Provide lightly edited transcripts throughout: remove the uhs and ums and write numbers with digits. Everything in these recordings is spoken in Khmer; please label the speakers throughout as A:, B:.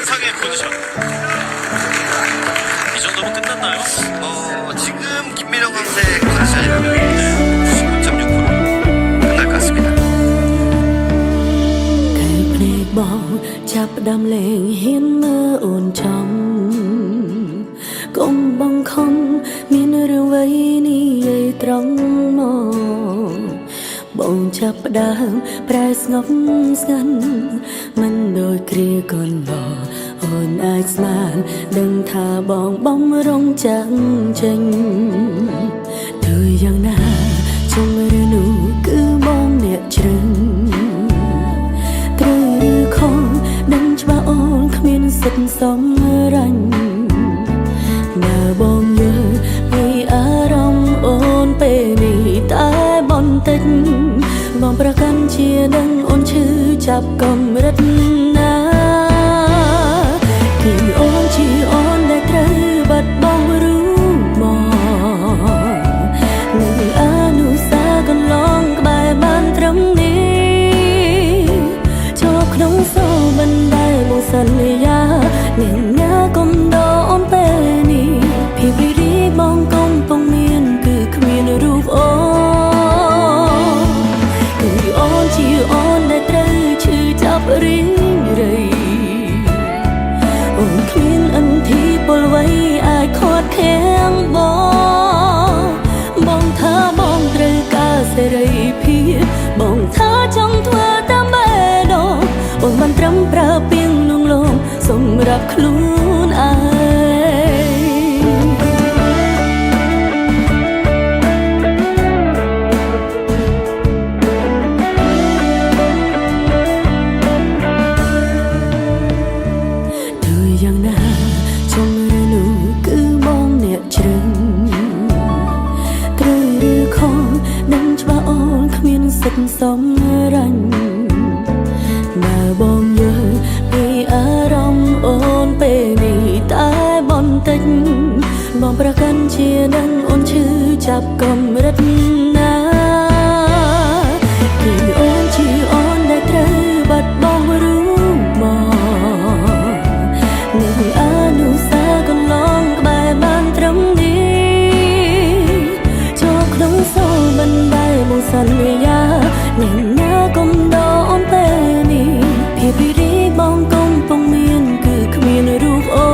A: 환상의 포지션. 이 정도면 끝났나요?
B: 지금 김민영 선수의 컨디션이라면 99.6% 끝날 것 같습니다.
C: ចាប់ផ្ដើមលេងហ៊ានមើលអូនចំកុំបង្ខំមានរឿងអ្វីនេះយាយត្រង់មកបងចាប់ផ្ដើមប្រែស្ងប់ស្ងាត់មិនដូចគ្រាកូនបងអូនអាចស្មានដឹងថាបងបំរុងចាំងចេញទើបយ៉ាងណាជុំឬនោះគឺបងអ្នកជ្រឹងដឹងច្បាស់អូនគ្មានសិទ្ធិសម្រេចបើបងយល់ពីអារម្មណ៍អូនពេលនេះតែបន្តិចបងប្រកាន់ជាដឹងអូនឈឺចាប់កម្រិតណាគឺអូនជាអូនដែលត្រូវបាត់បង់รู้មកនឹងអនុសាកន្លងក្បែរបានត្រឹមនេះចូលក្នុងសូបណ្ដបងសន្យាអ្នកណាកុំដោអូនពេលនេះភាពរីបងកំពុងមានគឺគ្មានរូបអូនគឺអូនជាអូនដែលត្រូវឈឺចាប់រីងរៃអូនគ្មានអន្ទីពលវ័យអាចខាត់ខាំងបងថាបងត្រូវការសេរីភាពបងថាចង់ធ្វើតាមបេះដូងអូនមិនត្រឹមប្រើពាក្យលងលងសម្រាប់ខ្លួនឯងទើបយ៉ាងណាចុងរនោះគឺបងអ្នកជ្រឹងត្រូវឬខុសដឹងច្បាស់អូនគ្មានសិទ្ធិសម្រេចបើបងយល់ពីអារម្មណ៍អូនពេលនេះតែបន្តិចបងប្រកាន់ជាដឹងអូនឈឺចាប់កម្រិតណាគឺអូនជាអូនដែលត្រូវបាត់បង់รู้មកនឹងអនុសាកន្លងក្បែរបានត្រឹមនេះចូលក្នុងសូរបណ្ដៃបងសន្យាអ្នកណាកុំដោអូនពេលនេះភាពរីបងកំពុងមានគឺគ្មានរូបអូ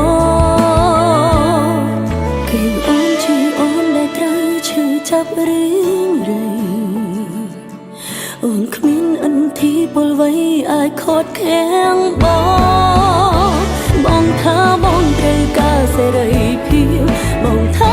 C: នគឺអូនជាអូនដែលត្រូវឈឺចាប់រីងរៃអូនគ្មានអន្ទីពលវ័យអាចខាត់ខាំងបងថាបងត្រូវការសេរីភាពបងថា